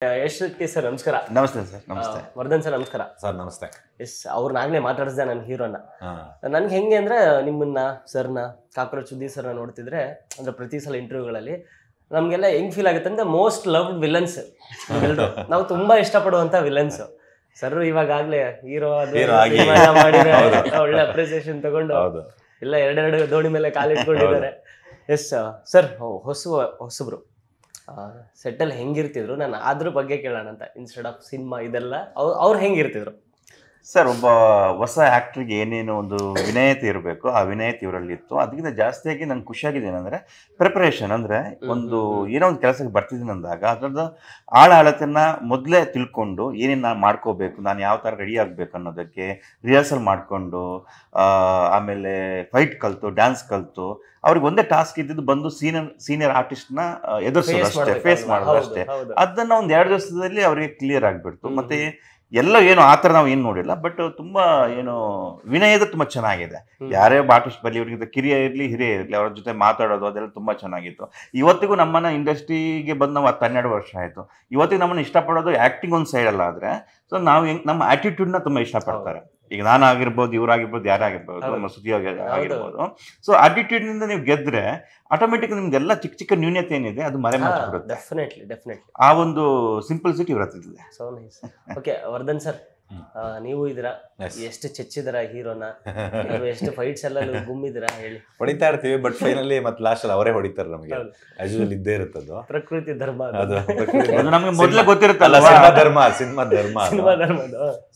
Yash Shetty sir ನಮಸ್ಕಾರ. ನಮಸ್ತೆ sir. ನಮಸ್ತೆ ವರ್ಧನ್ ಸರ್ ನಮಸ್ಕಾರ. ಸರ್ ನಮಸ್ತೆ. ಎಸ್ ಅವ್ರನ್ನಾಗಲೇ ಮಾತಾಡಿಸ್ದೆ ನನ್ನ ಹೀರೋನ. ನನ್ಗೆ ಹೆಂಗೆ ಅಂದ್ರೆ ನಿಮ್ಮನ್ನ ಸರ್ನ ಕಾಕ್ರೋಚ್ ಸುದ್ದಿ ಸರ್ನ ನೋಡ್ತಿದ್ರೆ ಅಂದ್ರೆ ಪ್ರತಿ ಸಲ ಇಂಟರ್ವ್ಯೂಗಳಲ್ಲಿ ನಮ್ಗೆಲ್ಲ ಹೆಂಗ್ ಫೀಲ್ ಆಗುತ್ತೆ ಅಂದ್ರೆ ಮೋಸ್ಟ್ ಲವ್ಡ್ ವಿಲನ್ಸ್ ನಾವು ತುಂಬಾ ಇಷ್ಟಪಡುವಂತ ವಿಲನ್ಸ್. ಸರ್ ಇವಾಗಲೇ ಹೀರೋ ಮಾಡಿದ್ರೆ ಒಳ್ಳೆ ಅಪ್ರಿಸಿಯೇಷನ್ ತಗೊಂಡು ಇಲ್ಲ ಎರಡೆರಡು ದೋಣಿ ಮೇಲೆ ಕಾಲಿಟ್ಕೊಂಡಿದ್ದಾರೆ. ಎಸ್ ಸರ್ ಹೊಸಬ್ರು ಸೆಟ್ಟಲ್ಲಿ ಹೆಂಗಿರ್ತಿದ್ರು, ನಾನು ಅದ್ರ ಬಗ್ಗೆ ಕೇಳೋಣ ಅಂತ ಇನ್ಸ್ಟೆಡ್ ಆಫ್ ಸಿನಿಮಾ ಇದೆಲ್ಲ ಅವ್ರು ಹೆಂಗಿರ್ತಿದ್ರು ಸರ್? ಒಬ್ಬ ಹೊಸ ಆ್ಯಕ್ಟ್ರಿಗೆ ಏನೇನು ಒಂದು ವಿನಯತೆ ಇರಬೇಕು, ಆ ವಿನಯತೆ ಇವರಲ್ಲಿ ಇತ್ತು. ಅದಕ್ಕಿಂತ ಜಾಸ್ತಿಯಾಗಿ ನಂಗೆ ಖುಷಿಯಾಗಿದೆ ಏನಂದರೆ ಪ್ರಿಪರೇಷನ್. ಅಂದರೆ ಒಂದು ಏನೋ ಒಂದು ಕೆಲಸಕ್ಕೆ ಬರ್ತಿದ್ದೀನಿ ಅಂದಾಗ ಅದರದ್ದು ಆಳತೆಯನ್ನು ಮೊದಲೇ ತಿಳ್ಕೊಂಡು ಏನೇನು ನಾನು ಮಾಡ್ಕೋಬೇಕು, ನಾನು ಯಾವ ಥರ ರೆಡಿ ಆಗಬೇಕು ಅನ್ನೋದಕ್ಕೆ ರಿಹರ್ಸಲ್ ಮಾಡಿಕೊಂಡು, ಆಮೇಲೆ ಫೈಟ್ ಕಲಿತು, ಡ್ಯಾನ್ಸ್ ಕಲಿತು, ಅವ್ರಿಗೆ ಒಂದೇ ಟಾಸ್ಕ್ ಇದ್ದಿದ್ದು ಬಂದು ಸೀನಿಯರ್ ಆರ್ಟಿಸ್ಟ್ನ ಎದುರಿಸೋದು ಅಷ್ಟೇ, ಫೇಸ್ ಮಾಡೋದು ಅಷ್ಟೇ. ಅದನ್ನು ಒಂದು 2 ದಿವಸದಲ್ಲಿ ಅವರಿಗೆ ಕ್ಲಿಯರ್ ಆಗಿಬಿಡ್ತು. ಮತ್ತು ಎಲ್ಲ ಏನು ಆ ಥರ ನಾವು ಏನು ನೋಡಿಲ್ಲ, ಬಟ್ ತುಂಬ ಏನು ವಿನಯದ ತುಂಬ ಚೆನ್ನಾಗಿದೆ. ಯಾರೇ ಆರ್ಟಿಸ್ಟ್ ಬರಲಿ, ಇವ್ರಿಗೆ ಕಿರಿಯ ಇರಲಿ ಹಿರಿಯ ಇರಲಿ, ಅವ್ರ ಜೊತೆ ಮಾತಾಡೋದು ಅದೆಲ್ಲ ತುಂಬ ಚೆನ್ನಾಗಿತ್ತು. ಇವತ್ತಿಗೂ ನಮ್ಮನ್ನು ಇಂಡಸ್ಟ್ರಿಗೆ ಬಂದು ನಾವು 12 ವರ್ಷ ಆಯಿತು. ಇವತ್ತಿಗೆ ನಮ್ಮನ್ನು ಇಷ್ಟಪಡೋದು ಆ್ಯಕ್ಟಿಂಗ್ ಒಂದು ಸೈಡಲ್ಲ, ಆದರೆ ಸೊ ನಾವು ನಮ್ಮ ಆ್ಯಟಿಟ್ಯೂಡ್ನ ತುಂಬ ಇಷ್ಟಪಡ್ತಾರೆ. ಈಗ ನಾನು ಆಗಿರ್ಬೋದು, ಇವರಾಗಿರ್ಬೋದು, ಯಾರಾಗಿರ್ಬೋದು, ನಮ್ಮ ಸುದ್ದಿ ಆಗಿರ್ಬೋದು. ಸೊ ಆಟಿಟ್ಯೂಡ್ನಿಂದ ನೀವು ಗೆದ್ರೆ ಆಟೋಮೆಟಿಕ್ ನಿಮ್ಗೆಲ್ಲ ಚಿಕ್ಕ ಚಿಕ್ಕ ನ್ಯೂನ್ಯತೆ ಏನಿದೆ ಅದು ಮರೆ ಮಾಡ್ಬಿಡುತ್ತೆ. ಆ ಒಂದು ಸಿಂಪಲ್ಸಿಟಿ ಇರುತ್ತೆ. So nice. Okay Vardhan sir, ನೀವು ಇದೀರಾ, ಎಷ್ಟು ಚೆಚ್ಚಿದರ ಹೀರೋನ, ಎಷ್ಟು ಫೈಟ್ಸ್ ಎಲ್ಲ ಗುಮ್ಮಿದಿರಾ ಹೇಳಿ? ಹೊಡಿತಾ ಇರ್ತೀವಿ, ಬಟ್ ಫೈನಲಿ ಮತ್ತೆ ಲಾಸ್ಟ್ ಅಲ್ಲಿ ಅವರೇ ಹೊಡಿತಾರೆ ನಮಗೆ. ಯೂಶುವಲ್ ಇದ್ದೇ ಇರುತ್ತದು, ಪ್ರಕೃತಿ ಧರ್ಮ. ಅದು ನಮಗೆ ಮೊದಲೇ ಗೊತ್ತಿರುತ್ತಲ್ಲ, ಸಿನಿಮಾ ಧರ್ಮ.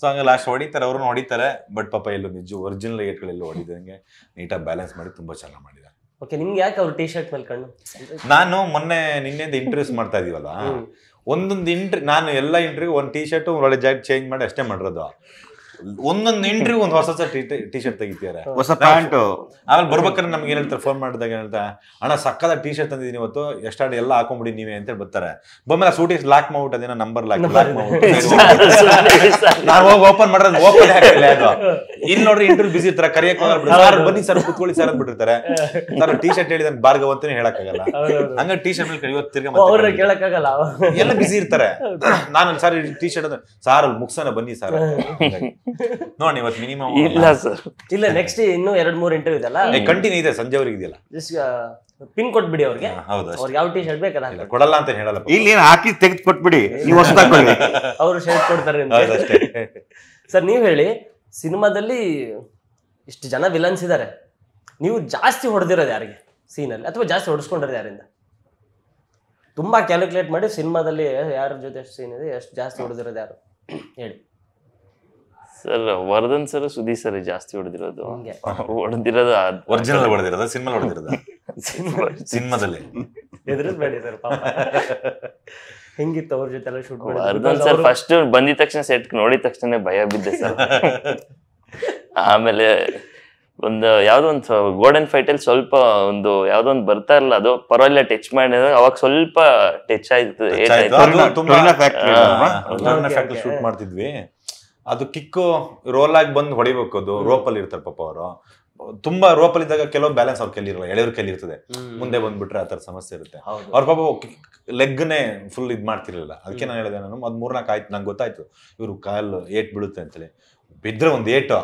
ಸೊ ಹಂಗ ಲಾಸ್ಟ್ ಹೊಡಿತಾರೆ, ಅವ್ರನ್ನ ಹೊಡಿತಾರೆ. ಬಟ್ ಪಾಪ ಎಲ್ಲೂ ನಿಜ ಒರಿಜಿನಲ್ ಏಟ್ಗಳೆಲ್ಲೂ ಹೊಡಿದಂಗೆ ನೀಟಾಗಿ ಬ್ಯಾಲೆನ್ಸ್ ಮಾಡಿ ತುಂಬಾ ಚೆನ್ನಾಗಿ ಮಾಡಿದ್ದಾರೆ. ಓಕೆ, ನಿಮ್ಗೆ ಯಾಕೆ ಅವ್ರು ಟಿ ಶರ್ಟ್ ಮೇಲೆ ಕಣ್ಣು? ನಾನು ನಿನ್ನೆಯಿಂದ ಇಂಟರ್ವ್ಯೂಸ್ ಮಾಡ್ತಾ ಇದೀವಲ್ಲ, ಒಂದೊಂದು ನಾನು ಎಲ್ಲ ಇಂಟರ್ವ್ಯೂ ಒಂದು ಟಿ ಶರ್ಟ್ ಒಳ್ಳೆ ಜಾಕೆಟ್ ಚೇಂಜ್ ಮಾಡಿ ಅಷ್ಟೇ ಮಾಡಿರೋದು. ಒಂದೊಂದು ಇಂಟರ್ವ್ಯೂ ಒಂದು ಹೊಸ ಟಿ ಶರ್ಟ್ ತೆಗಿತಾರೆ, ಹೊಸ ಪ್ಯಾಂಟ್. ಆಮೇಲೆ ಬರ್ಬೇಕಾದ್ರೆ ನಮ್ಗೆ ಏನ್ ಹೇಳ್ತಾರೆ, ಫೋನ್ ಮಾಡಿದಾಗ ಹೇಳ್ತಾ, ಅಣ್ಣ ಸಕ್ಕದ ಟಿ ಶರ್ಟ್ ತಂದಿದ್ದೀನಿ ಇವತ್ತು, ಎಷ್ಟಾಡಿ ಎಲ್ಲ ಹಾಕೊಂಡ್ಬಿಡಿ ನೀವೇ ಅಂತ ಬರ್ತಾರೆ. ಬಂದ್ಮೇಲೆ ಸೂಟಿಗೆ ಲಾಕ್ ಮಾಡ್ಬಿಟ್ಟು ಅದೇನೋ ನಂಬರ್ ಲಾಕ್ ಮಾಡ್ಬಿಟ್ಟು ನಾನು ಹೋಗಿ ಓಪನ್ ಮಾಡೋದು ಓಪನ್ ಆಗಿಲ್ಲ. ಅದು ಇಲ್ಲಿ ನೋಡ್ರಿ ಇಂಟರ್ವ್ಯೂ ಬಿಸಿ ಇರ್ತಾರೆ, ಕರಿಯಕ್ಕೆ ಸರ್ ಬನ್ನಿ ಸರ್ ಕೂತ್ಕೊಳ್ಳಿ ಸರ್ ಅಂದ್ಬಿಟ್ಟಿರ್ತಾರೆ. ಸರ್ ಟಿ ಶರ್ಟ್ ಹೇಳಿದ ಭಾರ್ಗವ ಅಂತಾನೆ ಹೇಳಕ್ಕಾಗಲ್ಲ. ಹಂಗ ಟಿ ಶರ್ಟ್ ಮೇಲೆ ಇವತ್ತು ತಿರ್ಗ ಕೇಳಕ್ಕಾಗಲ್ಲ, ಎಲ್ಲ ಬಿಸಿ ಇರ್ತಾರೆ. ನಾನು ಸರ್ ಟಿ ಶರ್ಟ್ ಅಂದ್ರೆ ಸಾರ್ ಅಲ್ಲಿ ಮುಗ್ಸನ ಬನ್ನಿ ಸರ್ ನೋಡಿ ಇವತ್ತು ಮಿನಿಮಮ್ ಇಲ್ಲ ಸರ್. ಇಲ್ಲ ನೆಕ್ಸ್ಟ್ ಇನ್ನೂ 2-3 ಇಂಟರ್ವ್ಯೂ ಇದೆಲ್ಲ ಕಂಟಿನ್ಯೂ ಇದೆ, ಸಂಜೆವರೆಗೆ ಇದೆಯಲ್ಲ. ಪಿನ್ ಕೊಟ್ಬಿಡಿ ಅವ್ರಿಗೆ, ಹೌದು, ಅವ್ರಿಗೆ ಯಾವ ಟಿ ಶರ್ಟ್ ಬೇಕಾದ ಕೊಡಲ್ಲ ಅಂತ ಹೇಳಲ್ಲ, ಇಲ್ಲಿ ಹಾಕಿ ತೆಗೆದು ಕೊಟ್ಬಿಡಿ, ನೀವು ಹೊಸದಾಕೊಳ್ಳಿ, ಅವರು ಶರ್ಟ್ ಕೊಡ್ತಾರೆ ಅಂತ. ಸರ್ ನೀವು ಹೇಳಿ, ಸಿನಿಮಾದಲ್ಲಿ ಇಷ್ಟು ಜನ ವಿಲನ್ಸ್ ಇದ್ದಾರೆ, ನೀವು ಜಾಸ್ತಿ ಹೊಡೆದಿರೋದು ಯಾರಿಗೆ ಸೀನಲ್ಲಿ, ಅಥವಾ ಜಾಸ್ತಿ ಹೊಡೆಸ್ಕೊಂಡಿರೋದು ಯಾರಿಂದ? ತುಂಬಾ ಕ್ಯಾಲ್ಕುಲೇಟ್ ಮಾಡಿ ಸಿನಿಮಾದಲ್ಲಿ ಯಾರ ಜೊತೆ ಎಷ್ಟು ಸೀನ್ ಇದೆ, ಎಷ್ಟು ಜಾಸ್ತಿ ಹೊಡೆದಿರೋದು ಯಾರು ಹೇಳಿ? Sir Vardhan sir, Sudeep sir ಜಾಸ್ತಿ ಹೊಡೆದಿರೋದು. Original ಹೊಡೆದಿರೋದು, cinema ಹೊಡೆದಿರೋದು. ಸಿನಿಮಾದಲ್ಲಿ ಎದುರಿಸ್ಬೇಡಿ ಸರ್, ಪಾಪ ಹೆಂಗಿತ್ತು ಅವ್ರ ಜೊತೆ ಎಲ್ಲ ಶೂಟ್ ಮಾಡಿ? ವರ್ಧನ್ ಸರ್ ಫಸ್ಟ್ ಬಂದಿದ ತಕ್ಷಣ ಸೆಟ್ ನೋಡಿದ ತಕ್ಷಣ ಭಯ ಬಿದ್ದೆ ಸರ್. ಆಮೇಲೆ ಯಾವ್ದೋ ಒಂದು ಗೋಲ್ಡನ್ ಫೈಟ್ ಅಲ್ಲಿ ಸ್ವಲ್ಪ ಯಾವ್ದೋ ಒಂದು ಬರ್ತಾ ಇರಲ್ಲ, ಅದು ಪರವಾಗಿಲ್ಲ ಟಚ್ ಮಾಡಿದ್ರೆ ಅವಾಗ ಸ್ವಲ್ಪ ಟಚ್ ಆಯ್ತು. ಶೂಟ್ ಮಾಡ್ತಿದ್ವಿ, ಅದು ಕಿಕ್ಕು ರೋಲ್ ಆಗಿ ಬಂದು ಹೊಡಿಬೇಕು. ಅದು ರೋಪಲ್ಲಿ ಇರ್ತಾರೆ ಪಾಪ ಅವರು, ತುಂಬಾ ರೋಪಲ್ಲಿ ಇದ್ದಾಗ ಕೆಲವು ಬ್ಯಾಲೆನ್ಸ್ ಅವ್ರ ಕೈಲಿ ಇರಲ್ಲ, ಎಳೆಯವ್ರ ಕೈಲಿ ಇರ್ತದೆ. ಮುಂದೆ ಬಂದ್ಬಿಟ್ರೆ ಆ ತರ ಸಮಸ್ಯೆ ಇರುತ್ತೆ. ಅವ್ರ ಪಾಪ ಲೆಗ್ನೇ ಫುಲ್ ಇದ್ ಮಾಡ್ತಿರ್ಲಿಲ್ಲ. ಅದಕ್ಕೆ ನಾನು ಹೇಳಿದೆ, ನಾನು ಅದ್ 3-4 ಆಯ್ತು, ನಂಗೆ ಗೊತ್ತಾಯ್ತು ಇವ್ರು ಕಾಲು ಏಟ್ ಬೀಳುತ್ತೆ ಅಂತೇಳಿ. ಬಿದ್ರೆ ಒಂದ್ ಏಟು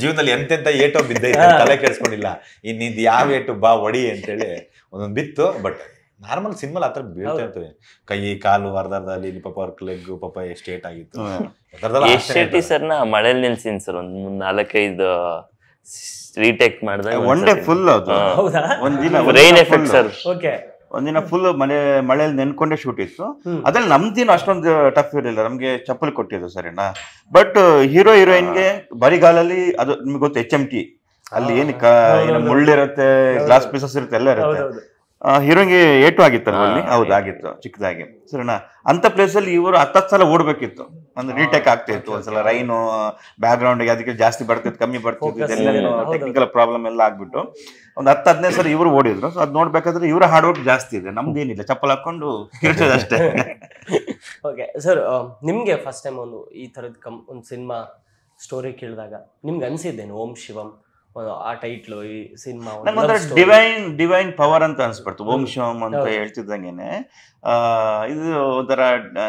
ಜೀವನದಲ್ಲಿ ಎಂತೆಂತ ಏಟೋ ಬಿದ್ದೈತೆ, ತಲೆ ಕೆಡ್ಸ್ಕೊಂಡಿಲ್ಲ. ಇನ್ನಿದ್ ಯಾವ ಏಟು ಬಾ ಹೊಡಿ ಅಂತೇಳಿ ಒಂದೊಂದು ಬಿತ್ತು. ಬಟ್ ನಾರ್ಮಲ್ ಸಿನಿಮಾ ಆತರ ಬೀಳ್ತಾ ಇರ್ತವೆ, ಕೈ ಕಾಲು ಅರ್ಧದಲ್ಲಿ. ಇಲ್ಲಿ ಪಾಪ ಅವ್ರ ಲೆಗ್ ಪಾಪ ಎಷ್ಟು ಏಟ್ ಆಗಿತ್ತು. ಯಶ್ ಶೆಟ್ಟಿ ಸರ್ನ ಮಳೆಯಲ್ಲಿ ನಿಲ್ಸಿನ್ ಸರ್, ಒಂದ್ 4-5 ರೀಟೇಕ್ ಮಾಡಿದಾಗ one day full rain effect sir. ಒಂದಿನ ಫುಲ್ ಮಳೆಯಲ್ಲಿ ನೆನ್ಕೊಂಡೇ ಶೂಟ್ ಇತ್ತು. ಅದ್ರಲ್ಲಿ ನಮ್ದೇನು ಅಷ್ಟೊಂದು ಟಫ್ ಇರಲಿಲ್ಲ, ನಮ್ಗೆ ಚಪ್ಪಲಿ ಕೊಟ್ಟಿದ್ದು ಸರಿನಾ. ಬಟ್ ಹೀರೋ ಹೀರೋಯಿನ್ಗೆ ಬರಿಗಾಲಲ್ಲಿ, ಅದು ನಿಮ್ಗೆ ಗೊತ್ತು HMT ಅಲ್ಲಿ ಏನು ಮುಳ್ಳಿರುತ್ತೆ, ಗ್ಲಾಸ್ ಪೀಸಸ್ ಇರುತ್ತೆ, ಎಲ್ಲ ಇರುತ್ತೆ. ಹೀರೋಯಿನ್ಗೆ ಏಟು ಆಗಿತ್ತಲ್ಲ ಅಲ್ಲಿ, ಹೌದಾಗಿತ್ತು ಚಿಕ್ಕದಾಗಿ ಸರಿನಾ. ಅಂತ ಪ್ಲೇಸಲ್ಲಿ ಇವರು 10 ಸಲ ಓಡ್ಬೇಕಿತ್ತು, ಅಂದ್ರೆ ರೀಟೇಕ್ ಆಗ್ತಾ ಇತ್ತು. ಒಂದ್ಸಲ ರೈನು ಬ್ಯಾಕ್ ಗ್ರೌಂಡ್ಗೆ ಅದಕ್ಕೆ ಜಾಸ್ತಿ ಬರ್ತಿತ್ತು, ಕಮ್ಮಿ ಬರ್ತಿತ್ತು, ಎಲ್ಲ ಟೆಕ್ನಿಕಲ್ ಪ್ರಾಬ್ಲಮ್ ಎಲ್ಲ ಆಗ್ಬಿಟ್ಟು ಒಂದು 10-15 ಸಲ ಇವರು ಓಡಿದ್ರು. ಸೊ ಅದ್ ನೋಡ್ಬೇಕಾದ್ರೆ ಇವರ ಹಾರ್ಡ್ ವರ್ಕ್ ಜಾಸ್ತಿ ಇದೆ, ನಮ್ದೇನಿಲ್ಲ, ಚಪ್ಪಲ್ ಹಾಕೊಂಡು ಕಿರ್ಚೋದು ಅಷ್ಟೇ. ಓಕೆ ಸರ್, ನಿಮ್ಗೆ ಫಸ್ಟ್ ಟೈಮ್ ಈ ತರದ ಒಂದು ಸಿನಿಮಾ ಸ್ಟೋರಿ ಕೇಳಿದಾಗ ನಿಮ್ಗೆ ಅನ್ಸಿದ್ದೇನು? ಓಂ ಶಿವಂ ಆ ಟೈಟ್ಲು ಈ ಸಿನಿಮಾ ನಂಗೊಂಥರ ಡಿವೈನ್ ಪವರ್ ಅಂತ ಅನ್ಸ್ಬಿಡ್ತು. ಓಂ ಶಿವಂ ಅಂತ ಹೇಳ್ತಿದ್ದಂಗೆನೆ ಇದು ಒಂಥರ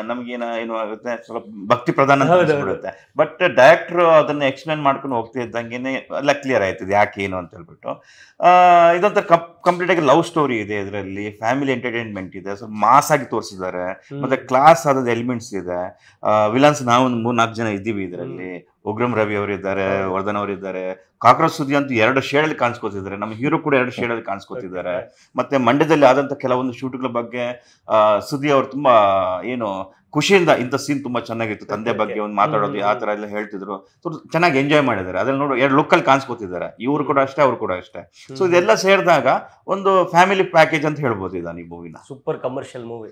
ನಮ್ಗೇನ ಏನು ಆಗುತ್ತೆ, ಸ್ವಲ್ಪ ಭಕ್ತಿ ಪ್ರಧಾನ ಅಂತ ಅನ್ಸ್ಬಿಡುತ್ತೆ. ಬಟ್ ಡೈರೆಕ್ಟರ್ ಅದನ್ನ ಎಕ್ಸ್ಪ್ಲೇನ್ ಮಾಡ್ಕೊಂಡು ಹೋಗ್ತಾ ಇದ್ದಂಗೆನೆ ಎಲ್ಲ ಕ್ಲಿಯರ್ ಆಯ್ತದೆ ಯಾಕೆ ಏನು ಅಂತ ಹೇಳ್ಬಿಟ್ಟು. ಇದೊಂಥರ ಕಂಪ್ಲೀಟ್ ಆಗಿ ಲವ್ ಸ್ಟೋರಿ ಇದೆ ಇದರಲ್ಲಿ, ಫ್ಯಾಮಿಲಿ ಎಂಟರ್ಟೈನ್ಮೆಂಟ್ ಇದೆ, ಸ್ವಲ್ಪ ಮಾಸ್ ಆಗಿ ತೋರಿಸಿದ್ದಾರೆ, ಮತ್ತೆ ಕ್ಲಾಸ್ ಆದ ಎಲಿಮೆಂಟ್ಸ್ ಇದೆ. ವಿಲನ್ಸ್ ನಾವು ಒಂದು 3-4 ಜನ ಇದ್ದೀವಿ ಇದರಲ್ಲಿ. ಉಗ್ರಂ ರವಿ ಅವರಿದ್ದಾರೆ, ವರ್ಧನ್ ಅವರಿದ್ದಾರೆ, ಕಾಕ್ರೋಚ್ ಸುದ್ದಿ ಅಂತೂ 2 ಶೇಡಲ್ಲಿ ಕಾಣಿಸ್ಕೊತಿದ್ದಾರೆ, ನಮ್ಮ ಹೀರೋ ಕೂಡ 2 ಶೇಡಲ್ಲಿ ಕಾಣಿಸ್ಕೊತಿದ್ದಾರೆ. ಮತ್ತೆ ಮಂಡ್ಯದಲ್ಲಿ ಆದಂತ ಕೆಲವೊಂದು ಶೂಟ್ಗಳ ಬಗ್ಗೆ ಸುದ್ದಿ ಅವರು ತುಂಬಾ ಏನು ಖುಷಿಯಿಂದ ಇಂಥ ಸೀನ್ ತುಂಬಾ ಚೆನ್ನಾಗಿತ್ತು, ತಂದೆ ಬಗ್ಗೆ ಒಂದು ಮಾತಾಡೋದು ಆ ತರ ಎಲ್ಲ ಹೇಳ್ತಿದ್ರು, ಚೆನ್ನಾಗಿ ಎಂಜಾಯ್ ಮಾಡಿದ್ದಾರೆ. ಅದ್ರಲ್ಲಿ ನೋಡಿ 2 ಲುಕ್ಕಲ್ಲಿ ಕಾಣಿಸ್ಕೊತಿದ್ದಾರೆ, ಇವ್ರು ಕೂಡ ಅಷ್ಟೇ ಅವ್ರು ಕೂಡ ಅಷ್ಟೇ. ಸೊ ಇದೆಲ್ಲ ಸೇರಿದಾಗ ಒಂದು ಫ್ಯಾಮಿಲಿ ಪ್ಯಾಕೇಜ್ ಅಂತ ಹೇಳ್ಬೋದು ಇದನ್ನ ಈ ಮೂವಿನ. Super commercial movie.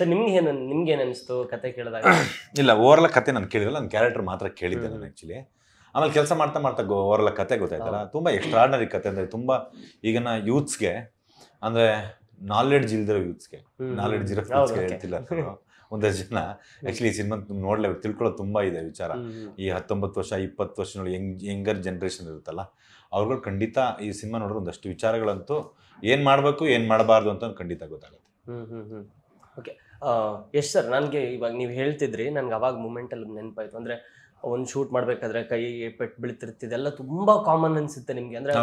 ಸರ್ ನಿಮ್ಗೆ ಏನ್ ಅನಿಸ್ತು ಕತೆ ಕೇಳಿದಾಗ? ಇಲ್ಲ, ಓವರ್ಲ ಕತೆ ನಾನು ಕೇಳಿರಲ್ಲ, ನನ್ನ ಕ್ಯಾರೆಕ್ಟರ್ ಮಾತ್ರ ಕೇಳಿದ್ದೆ ನಾನು ಆ್ಯಕ್ಚುಲಿ. ಆಮೇಲೆ ಕೆಲಸ ಮಾಡ್ತಾ ಓವರ್ಲ ಕತೆ ಗೊತ್ತಾಯ್ತಲ್ಲ, ತುಂಬ ಎಕ್ಸ್ಟ್ರಾರ್ಡನರಿ ಕತೆ. ಅಂದರೆ ತುಂಬ ಈಗಿನ ಯೂತ್ಸ್ಗೆ, ಅಂದರೆ ನಾಲೆಡ್ಜ್ ಇಲ್ದಿರೋ ಯೂತ್ಸ್ಗೆ, ನಾಲೆಡ್ಜ್ ಇರೋ ಯೂತ್ಸ್ಗೆ ಹೇಳ್ತಿಲ್ಲ, ಒಂದಷ್ಟು ಜನ ಆ್ಯಕ್ಚುಲಿ ಈ ಸಿನಿಮಾ ತಿಳ್ಕೊಳ್ಳೋದು ತುಂಬ ಇದೆ ವಿಚಾರ. ಈ 19 ವರ್ಷ 20 ವರ್ಷ ನೋಡಿ ಯಂಗರ್ ಜನ್ರೇಷನ್ ಇರುತ್ತಲ್ಲ, ಅವ್ರುಗಳು ಖಂಡಿತ ಈ ಸಿನಿಮಾ ನೋಡಿದ್ರೆ ಒಂದಷ್ಟು ವಿಚಾರಗಳಂತೂ ಏನು ಮಾಡಬೇಕು ಏನು ಮಾಡಬಾರ್ದು ಅಂತ ಖಂಡಿತ ಗೊತ್ತಾಗುತ್ತೆ. ಓಕೆ, ಎಸ್ ಸರ್, ನನಗೆ ಇವಾಗ ನೀವು ಹೇಳ್ತಿದ್ರಿ, ನನಗೆ ಅವಾಗ ಮೂಮೆಂಟಲ್ಲಿ ನೆನಪಾಯ್ತು. ಅಂದರೆ ಒಂದು ಶೂಟ್ ಮಾಡಬೇಕಾದ್ರೆ ಕೈ ಪೆಟ್ಟು ಬೀಳ್ತಿರ್ತಿದೆಲ್ಲ ತುಂಬ ಕಾಮನ್ ಅನಿಸುತ್ತೆ ನಿಮಗೆ. ಅಂದರೆ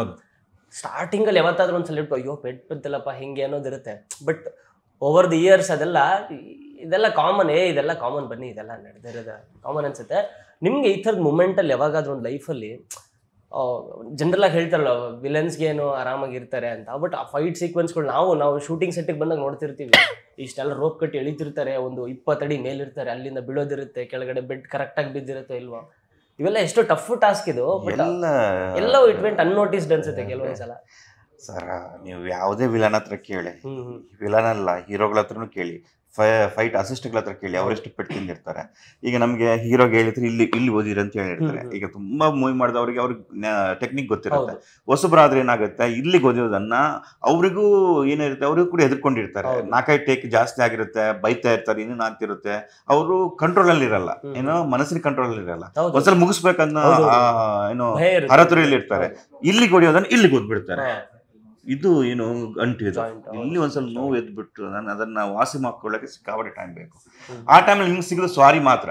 ಸ್ಟಾರ್ಟಿಂಗಲ್ಲಿ ಯಾವತ್ತಾದ್ರೂ ಒಂದ್ಸಲ ಇಟ್ಟು ಅಯ್ಯೋ ಪೆಟ್ಟು ಬಿಡ್ತಿಲ್ಲಪ್ಪ ಹಿಂಗೆ ಅನ್ನೋದಿರುತ್ತೆ. ಬಟ್ ಓವರ್ ದಿ ಇಯರ್ಸ್ ಇದೆಲ್ಲ ಕಾಮನ್, ಇದೆಲ್ಲ ಕಾಮನ್, ಬನ್ನಿ ಇದೆಲ್ಲ ನಡೆದಿರೋದು ಕಾಮನ್ ಅನ್ಸುತ್ತೆ. ನಿಮಗೆ ಈ ಥರದ ಮೂಮೆಂಟಲ್ಲಿ ಯಾವಾಗಾದ್ರೂ ಒಂದು ಲೈಫಲ್ಲಿ ಜನರಲ್ಲಾಗಿ ಹೇಳ್ತಾರಲ್ಲ ವಿಲನ್ಸ್ಗೇನು ಆರಾಮಾಗಿರ್ತಾರೆ ಅಂತ, ಬಟ್ ಆ ಫೈಟ್ ಸೀಕ್ವೆನ್ಸ್ಗಳು ನಾವು ಶೂಟಿಂಗ್ ಸೆಟ್ಟಿಗೆ ಬಂದಾಗ ನೋಡ್ತಿರ್ತೀವಿ. ಇಷ್ಟೆಲ್ಲ ರೋಪ್ ಕಟ್ಟಿ ಎಳಿತಿರ್ತಾರೆ, ಒಂದು 20 ಅಡಿ ಮೇಲಿರ್ತಾರೆ, ಅಲ್ಲಿಂದ ಬೀಳೋದಿರುತ್ತೆ, ಕೆಳಗಡೆ ಬೆಡ್ ಕರೆಕ್ಟಾಗಿ ಬಿದ್ದಿರುತ್ತೆ ಇಲ್ವಾ, ಇವೆಲ್ಲ ಎಷ್ಟು ಟಫ್ ಟಾಸ್ಕ್ ಇದು. ಎಲ್ಲ ಇಟ್ ವೆಂಟ್ ಅನ್ನೋಟಿಸ್ಡ್ ಅನ್ಸುತ್ತೆ ಕೆಲವೊಂದ್ಸಲ. ಸರ್ ನೀವು ಯಾವುದೇ ವಿಲನ್ ಹತ್ರ ಕೇಳಿ, ವಿಲನ್ ಅಲ್ಲ ಹೀರೋಗಳ ಹತ್ರನೂ ಕೇಳಿ, ಫೈಟ್ ಅಸಿಸ್ಟ್ಗಳ ಹತ್ರ ಕೇಳಿ, ಅವರೆಷ್ಟು ಪೆಟ್ಟು ತಿಂದಿರ್ತಾರೆ. ಈಗ ನಮಗೆ ಹೀರೋಗೆ ಹೇಳಿದ್ರೆ ಇಲ್ಲಿ ಓದಿರಿ ಅಂತ ಹೇಳಿರ್ತಾರೆ. ಈಗ ತುಂಬಾ ಮೂವಿ ಮಾಡಿದವ್ರಿಗೆ ಅವ್ರಿಗೆ ಟೆಕ್ನಿಕ್ ಗೊತ್ತಿರುತ್ತೆ. ಹೊಸಬರಾದ್ರೆ ಏನಾಗುತ್ತೆ, ಇಲ್ಲಿಗೆ ಓದಿರೋದನ್ನ ಅವ್ರಿಗೂ ಏನಿರುತ್ತೆ, ಅವ್ರಿಗೂ ಕೂಡ ಎದುರ್ಕೊಂಡಿರ್ತಾರೆ. 4-5 ಟೇಕ್ ಜಾಸ್ತಿ ಆಗಿರುತ್ತೆ, ಬೈತಾ ಇರ್ತಾರೆ, ಇನ್ನೇನು ಆಗ್ತಿರುತ್ತೆ, ಅವರು ಕಂಟ್ರೋಲ್ ಅಲ್ಲಿ ಇರಲ್ಲ, ಏನೋ ಮನಸ್ಸಿನ ಕಂಟ್ರೋಲ್ ಅಲ್ಲಿ ಇರಲ್ಲ. ಒಂದ್ಸಲ ಮುಗಿಸ್ಬೇಕನ್ನೋ ಏನೋ ಹರತುರಿಯಲ್ಲಿ ಇರ್ತಾರೆ. ಇಲ್ಲಿಗೆ ಹೊಡಿಯೋದನ್ನ ಇಲ್ಲಿಗೆ ಓದ್ಬಿಡ್ತಾರೆ. ಇದು ಏನು ಅಂಟಿದು, ಇಲ್ಲಿ ಒಂದ್ಸಲ ನೋವು ಎದ್ಬಿಟ್ಟು ನಾನು ಅದನ್ನ ವಾಸಿ ಮಾಡ್ಕೊಳ್ಳಕ್ಕೆ ಸಿಕ್ಕಾಪಟ್ಟೆ ಟೈಮ್ ಬೇಕು. ಆ ಟೈಮಲ್ಲಿ ನಿಮ್ಗೆ ಸಿಗೋದು ಸಾರಿ ಮಾತ್ರ.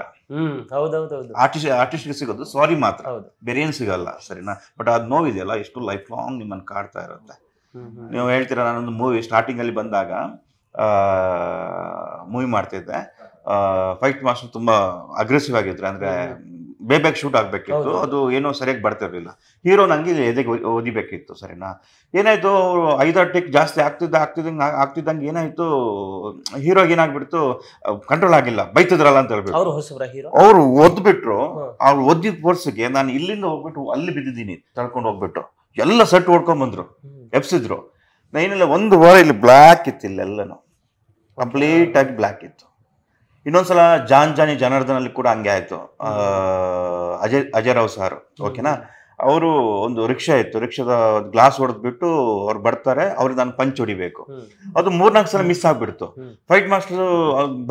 ಆರ್ಟಿಸ್ಟ್ಗೆ ಸಿಗೋದು ಸಾರಿ ಮಾತ್ರ, ಬೇರೆ ಏನು ಸಿಗಲ್ಲ, ಸರಿನಾ? ಬಟ್ ಅದು ನೋವಿದೆಯಲ್ಲ, ಎಷ್ಟು ಲೈಫ್ ಲಾಂಗ್ ನಿಮ್ಮನ್ನು ಕಾಡ್ತಾ ಇರುತ್ತೆ. ನೀವು ಹೇಳ್ತೀರಾ, ನಾನೊಂದು ಮೂವಿ ಸ್ಟಾರ್ಟಿಂಗ್ ಅಲ್ಲಿ ಬಂದಾಗ ಮೂವಿ ಮಾಡ್ತಿದ್ದೆ, ಫೈಟ್ ಮಾಸ್ಟರ್ ತುಂಬಾ ಅಗ್ರೆಸಿವ್ ಆಗಿದ್ರು, ಅಂದ್ರೆ ಬೇಗ ಶೂಟ್ ಆಗ್ಬೇಕಿತ್ತು, ಅದು ಏನೋ ಸರಿಯಾಗಿ ಬರ್ತಿರ್ಲಿಲ್ಲ. ಹೀರೋ ನಂಗೆ ಎದೆಗೆ ಓದಿಬೇಕಿತ್ತು, ಸರಿನಾ? ಏನಾಯ್ತು, 5-6 ಟೇಕ್ ಜಾಸ್ತಿ ಆಗ್ತಿದ್ದಂಗೆ ಏನಾಯ್ತು, ಹೀರೋಗೆ ಏನಾಗ್ಬಿಡ್ತು, ಕಂಟ್ರೋಲ್ ಆಗಿಲ್ಲ, ಬೈತಿದ್ರಲ್ಲ ಅಂತ ಹೇಳ್ಬಿಟ್ಟು ಅವ್ರು ಒದ್ಬಿಟ್ರು. ಅವ್ರು ಒದ್ದಿದ ಫೋರ್ಸ್ಗೆ ನಾನು ಇಲ್ಲಿಂದ ಹೋಗ್ಬಿಟ್ಟು ಅಲ್ಲಿ ಬಿದ್ದಿದ್ದೀನಿ, ತಳ್ಕೊಂಡು ಹೋಗ್ಬಿಟ್ಟು ಎಲ್ಲ ಸೆಟ್ ಓಡ್ಕೊಂಡ್ ಬಂದ್ರು, ಎಪ್ಸಿದ್ರು. ಏನಿಲ್ಲ, 1 ವಾರ ಇಲ್ಲಿ ಬ್ಲ್ಯಾಕ್ ಇತ್ತು, ಇಲ್ಲೆಲ್ಲನು ಕಂಪ್ಲೀಟ್ ಆಗಿ ಬ್ಲ್ಯಾಕ್ ಇತ್ತು. ಇನ್ನೊಂದ್ಸಲ ಜಾನಿ ಜನಾರ್ದನಲ್ಲಿ ಕೂಡ ಹಂಗೆ ಆಯ್ತು. ಅಜಯ್ ರಾವ್ ಸಾರ್, ಓಕೆನಾ, ಅವರು ಒಂದು ರಿಕ್ಷಾ ಇತ್ತು, ರಿಕ್ಷಾದ ಗ್ಲಾಸ್ ಹೊಡೆದ್ಬಿಟ್ಟು ಅವ್ರು ಬರ್ತಾರೆ, ಅವ್ರಿಗೆ ನಾನು ಪಂಚ್ ಹೊಡಿಬೇಕು, ಅದು 3-4 ಸಲ ಮಿಸ್ ಆಗ್ಬಿಡ್ತು. ಫೈಟ್ ಮಾಸ್ಟರ್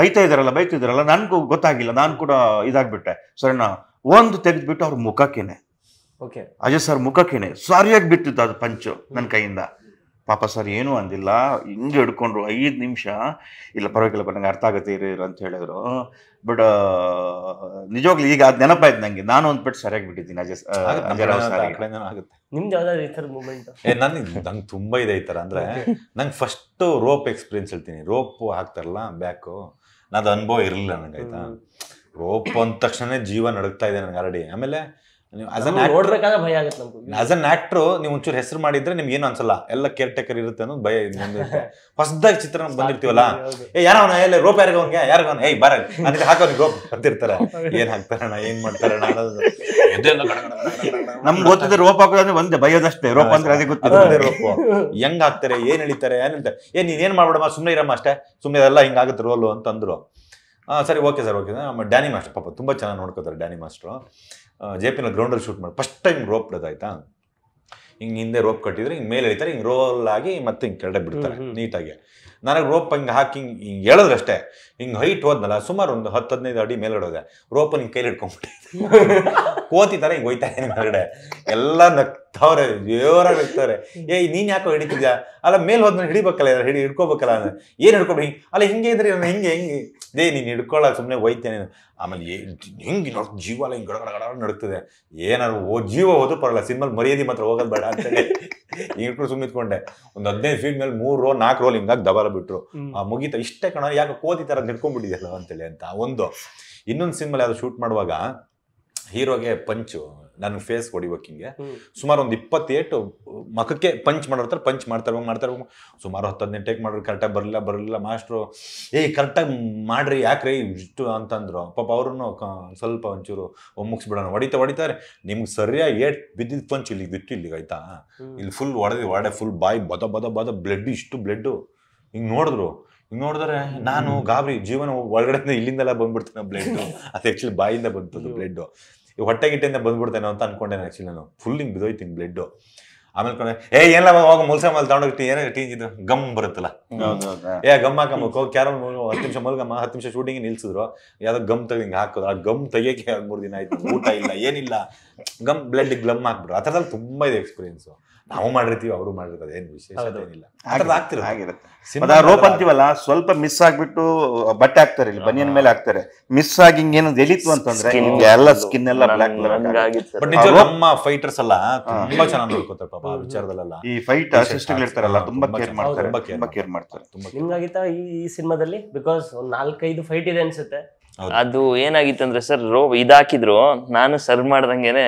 ಬೈತಿದಾರಲ್ಲ, ನನ್ಗೂ ಗೊತ್ತಾಗಿಲ್ಲ, ನಾನು ಕೂಡ ಇದಾಗ್ಬಿಟ್ಟೆ, ಸರಿನಾ? ಒಂದು ತೆಗೆದ್ಬಿಟ್ಟು ಅವ್ರ ಮುಖಕ್ಕೇನೆ, ಅಜಯ್ ಸರ್ ಮುಖಕ್ಕೇನೆ ಸರಿಯಾಗಿ ಬಿಟ್ಟಿತ್ತು ಅದು ಪಂಚು ನನ್ನ ಕೈಯಿಂದ. ಪಾಪ ಸರ್ ಏನೂ ಅಂದಿಲ್ಲ, ಹಿಂಗೆ ಹಿಡ್ಕೊಂಡ್ರು 5 ನಿಮಿಷ. ಇಲ್ಲ ಪರವಾಗಿಲ್ಲ, ನಂಗೆ ಅರ್ಥ ಆಗುತ್ತೆ ಇರು ಅಂತ ಹೇಳಿದ್ರು. ಬಟ್ ನಿಜವಾಗ್ಲೂ ಈಗ ಅದು ನೆನಪಾಯ್ತು ನಂಗೆ, ನಾನು ಒಂದು ಪೆಟ್ಟು ಸರಿಯಾಗಿ ಬಿಟ್ಟಿದ್ದೀನಿ ಅಜಯ್ ರಾವ್ ಸರ್. ನಂಗೆ ತುಂಬಾ ಇದೆ ಈ ತರ. ಅಂದ್ರೆ ನಂಗೆ ಫಸ್ಟ್ ರೋಪ್ ಎಕ್ಸ್ಪೀರಿಯನ್ಸ್ ಹೇಳ್ತೀನಿ. ರೋಪ್ ಹಾಕ್ತಾರಲ್ಲ ಬ್ಯಾಕು, ಅದು ಅನುಭವ ಇರಲಿಲ್ಲ ನಂಗೆ, ಆಯ್ತಾ? ರೋಪ್ ಅಂದ ತಕ್ಷಣ ಜೀವ ನಡುಗ್ತಾ ಇದೆ ನನಗೆ ಆಲ್ರೆಡಿ. ಆಮೇಲೆ ಆಸ್ ಅನ್ ಆಕ್ಟರ್ ನೀವು ಒಂಚೂರು ಹೆಸರು ಮಾಡಿದ್ರೆ ನಿಮ್ಗೆ ಏನು ಅನ್ಸಲ್ಲ, ಎಲ್ಲ ಕೇರ್ ಟೇಕರ್ ಇರುತ್ತೆ ಅನ್ನೋದು ಭಯ ಬಂದಿರುತ್ತೆ. ಹೊಸದಾಗಿ ಚಿತ್ರ ಬಂದಿರ್ತೀವಲ್ಲ, ಯಾರವನ ಎಲ್ಲ ರೋಪ್ ಯಾರಿಗವನ್ಗೆ ಯಾರಿಗವನ್ ಏಯ್ ಬರ ನನಗೆ ಹಾಕೋನಿಗೆ ರೋಪ್ ಅಂತಿರ್ತಾರೆ. ಏನ್ ಹಾಕ್ತಾರಣ, ಏನ್ ಮಾಡ್ತಾರಣ ಅನ್ನೋದು ನಮ್ಗೆ ಗೊತ್ತಿದೆ. ರೋಪ್ ಹಾಕೋದ್ರೆ ಒಂದೇ ಭಯದಷ್ಟೇ, ರೋಪ್ ಅಂದ್ರೆ ಅದೇ ಗೊತ್ತಿದೆ. ರೋಪ್ ಹೆಂಗ್ ಹಾಕ್ತಾರೆ, ಏನ್ ಎಳಿತಾರೆ, ಏನಂತ ನೀನ್ ಏನ್ ಮಾಡ್ಬೇಡಮ್ಮ, ಸುಮ್ಮನೆ ಇರಮ್ಮ ಅಷ್ಟೇ, ಸುಮ್ಮನೆ ಎಲ್ಲ ಹಿಂಗಾಗುತ್ತೆ ರೋಲು ಅಂತಂದ್ರು. ಸರಿ okay sir, okay. Danny master ಪಾಪ ತುಂಬ ಚೆನ್ನಾಗಿ ನೋಡ್ಕೋತಾರೆ. ಡ್ಯಾನಿ ಮಾಸ್ಟ್ರು JP ಗ್ರೌಂಡಲ್ಲಿ ಶೂಟ್ ಮಾಡಿ ಫಸ್ಟ್ ಟೈಮ್ ರೋಪ್ ಬಿಡೋದಾಯ್ತಾ, ಹಿಂಗೆ ಹಿಂದೆ ರೋಪ್ ಕಟ್ಟಿದ್ರೆ ಹಿಂಗೆ ಮೇಲೆ ಎಳಿತಾರೆ, ಹಿಂಗೆ ರೋಲ್ ಆಗಿ ಮತ್ತೆ ಹಿಂಗೆ ಕೆಳಗಡೆ ಬಿಡ್ತಾರೆ ನೀಟಾಗಿ. ನನಗೆ ರೋಪ್ ಹಿಂಗೆ ಹಾಕಿ ಹಿಂಗೆ ಹೇಳಿದ್ರಷ್ಟೇ, ಹಿಂಗೆ ಹೈಟ್ ಹೋದ್ನಲ್ಲ, ಸುಮಾರು ಒಂದು 10-15 ಅಡಿ ಮೇಲ್ಗಡೆ ಹೋದೆ, ರೋಪ್ ಹಿಂಗೆ ಕೈಲಿ ಹಿಡ್ಕೊಂಡ್ಬಿಟ್ಟೆ. ಕೋತಿ ತರ ಹಿಂಗ್ ಹೋಯ್ತಾ ಇದ್ದೀನಿ ಹೊರಗಡೆ, ಎಲ್ಲ ನಗ್ತಾವ್ರೆ, ಜೋರಾಗಿ ನಗ್ತಾವ್ರೆ. ನೀನ್ ಯಾಕೋ ಹಿಡಿತಿದ್ಯಾ? ಅಲ್ಲ ಮೇಲ್ ಹೋದ್ಮೇಲೆ ಹಿಡಿಬೇಕಲ್ಲ, ಹಿಡ್ಕೋಬೇಕಲ್ಲ. ಏನ್ ಹಿಡ್ಕೊಬಿ? ಅಲ್ಲ ಹಿಂಗೆ ಇದ್ರಿ ಹಿಂಗೆ ನೀನ್ ಹಿಡ್ಕೊಳ್ಳ, ಸುಮ್ನೆ ಹೋಯ್ತೇನೆ. ಆಮೇಲೆ ಹಿಂಗೆ ಜೀವ ಎಲ್ಲ ಹಿಂಗ್ ಗಡಗಡ ನಡುತ್ತದೆ. ಏನಾದ್ರು ಜೀವ ಹೋದ್ರು ಪರಲ್ಲ, ಸಿನಿಮಾ ಮರ್ಯಾದೆ ಮಾತ್ರ ಹೋಗೋದ್ ಬೇಡ ಅಂತೇಳಿ ಹಿಡ್ಕೊಂಡು ಸುಮ್ಮನೆ ಇಟ್ಕೊಂಡೆ. ಒಂದ್ 15 ಫೀಟ್ ಮೇಲೆ 3 ರೋ 4 ರೋಲ್ ಹಿಂಗಾಗಿ ದಬಾಲ ಬಿಟ್ರು. ಮುಗೀತ ಇಷ್ಟೇ ಕಣ, ಯಾಕೆ ಕೋತಿ ತರ ಹಿಡ್ಕೊಂಡ್ಬಿಟ್ಟಿದ್ಯಲ್ಲ ಅಂತೇಳಿ ಅಂತ. ಇನ್ನೊಂದು ಸಿನಿಮಾ ಯಾವ್ದು ಶೂಟ್ ಮಾಡುವಾಗ ಹೀರೋಗೆ ಪಂಚು ನನ್ಗೆ ಫೇಸ್ ಹೊಡಿಬೇಕು ಹಿಂಗೆ, ಸುಮಾರು ಒಂದು 28 ಮಖಕ್ಕೆ ಪಂಚ್ ಮಾಡಿರ್ತಾರೆ. ಪಂಚ್ ಮಾಡ್ತಾರೆ ಸುಮಾರು 10-15 ಟೇಕ್ ಮಾಡಿದ್ರು. ಕರೆಕ್ಟಾಗಿ ಬರಲಿಲ್ಲ ಮಾಸ್ಟ್ರು. ಕರೆಕ್ಟಾಗಿ ಮಾಡ್ರಿ, ಯಾಕ್ರಿ ಇಷ್ಟು ಅಂತಂದ್ರು. ಪಾಪ ಅವ್ರನ್ನು ಸ್ವಲ್ಪ ಒಂಚೂರು ಒಮ್ಮುಗಿಸ್ಬಿಡೋಣ, ಹೊಡಿತಾರೆ. ನಿಮ್ಗೆ ಸರಿಯಾಗಿ ಬಿದ್ದಿದ್ದು ಪಂಚ್ ಇಲ್ಲಿಗೆ ಬಿಟ್ಟು ಇಲ್ಲಿಗೆ ಆಯ್ತಾ, ಇಲ್ಲಿ ಫುಲ್ ಹೊಡೆ ಫುಲ್ ಬಾಯಿ ಬದ ಬ್ಲಡ್, ಇಷ್ಟು ಬ್ಲಡ್ಡು. ಹಿಂಗೆ ನೋಡಿದ್ರೆ ನಾನು ಗಾಬರಿ, ಜೀವನ ಒಳಗಡೆ ಇಲ್ಲಿಂದೆಲ್ಲ ಬಂದ್ಬಿಡ್ತೇನೆ ಬ್ಲಡ್. ಅದು ಆಕ್ಚುಲಿ ಬಾಯಿಂದ ಬಂತದ್ದು ಬ್ಲಡ್. ಹೊಟ್ಟೆ ಗಿಟ್ಟೆಯಿಂದ ಬಂದ್ಬಿಡ್ತೇನೆ ಅಂತ ಅನ್ಕೊಂಡೆ ಆಕ್ಚುಲಿ. ನಾನು ಫುಲ್ ಹಿಂಗ್ ಬಿದೋಯ್ತೀನಿ ಬ್ಲಡ್. ಆಮೇಲೆ ಎಲ್ಲ ಹೋಗ ಮುಲ್ಸ ಮೇಲೆ ತಗೊಂಡೋಗಿ ಏನೇ ಟೀ ಇದು ಗಮ್ ಬರುತ್ತಲ್ಲ, ಗಮ್ ಹಾಕಮ್ಮ ಕ್ಯಾರಲ್ 10 ನಿಮಿಷ ಮಲ್ಗಮ್ಮ, 10 ನಿಮಿಷ ಶೂಟಿಂಗ್ ನಿಲ್ಸಿದ್ರು. ಯಾವ್ದೋ ಗಮ್ ತೆಗೆದು ಹಿಂಗೆ ಹಾಕೋದು. ಆ ಗಮ್ ತೆಗಿಯಕ್ಕೆ 2-3 ದಿನ ಆಯ್ತು, ಊಟ ಇಲ್ಲ ಏನಿಲ್ಲ, ಗಮ್ ಬ್ಲಡ್ ಗ್ಲಮ್ ಹಾಕ್ಬಿಟ್ರು. ಆ ಥರದಲ್ಲಿ ತುಂಬಾ ಇದೆ ಎಕ್ಸ್ಪೀರಿಯನ್ಸ್. ನಾವು ಮಾಡಿರ್ತೀವಿ, ಅವರು ಮಾಡಿರ್ತಾರೆ, ಏನು ವಿಶೇಷ ಏನಿಲ್ಲ. ರೋಪ್ ಅಂತೀವಲ್ಲ, ಸ್ವಲ್ಪ ಮಿಸ್ ಆಗ್ಬಿಟ್ಟು ಬಟ್ಟೆ ಹಾಕ್ತಾರೆ, ಇಲ್ಲಿ ಬನಿಯನ್ ಮೇಲೆ ಹಾಕ್ತಾರೆ, ಮಿಸ್ ಆಗಿ ಹಿಂಗೇನು ಎಲಿತು ಅಂತಂದ್ರೆ ಎಲ್ಲ ಸ್ಕಿನ್ ಎಲ್ಲ ಬ್ಲಾಕ್. ಬಟ್ ನಿಜ ನಮ್ಮ ಫೈಟರ್ಸ್ ಎಲ್ಲ ತುಂಬಾ ಚೆನ್ನಾಗಿ ನೋಡ್ಕೋತಾರೆ ಪಾಪ ಆ ವಿಚಾರದಲ್ಲೆಲ್ಲ. ಈ ಫೈಟ್ ಅಸಿಸ್ಟ್ಗಳು ಇರ್ತಾರಲ್ಲ, ತುಂಬಾ ಕೇರ್ ಮಾಡ್ತಾರೆ. ನಿಮ್ಗಾಗಿತ್ತಾ ಈ ಸಿನಿಮಾದಲ್ಲಿ? ಬಿಕಾಸ್ ಒಂದ್ 4-5 ಫೈಟ್ ಇದೆ ಅನ್ಸುತ್ತೆ. ಅದು ಏನಾಗಿತ್ತಂದ್ರೆ ಸರ್, ರೋಪ್ ಇದಾಕಿದ್ರು, ನಾನು ಸರ್ ಮಾಡ್ದಂಗೆನೆ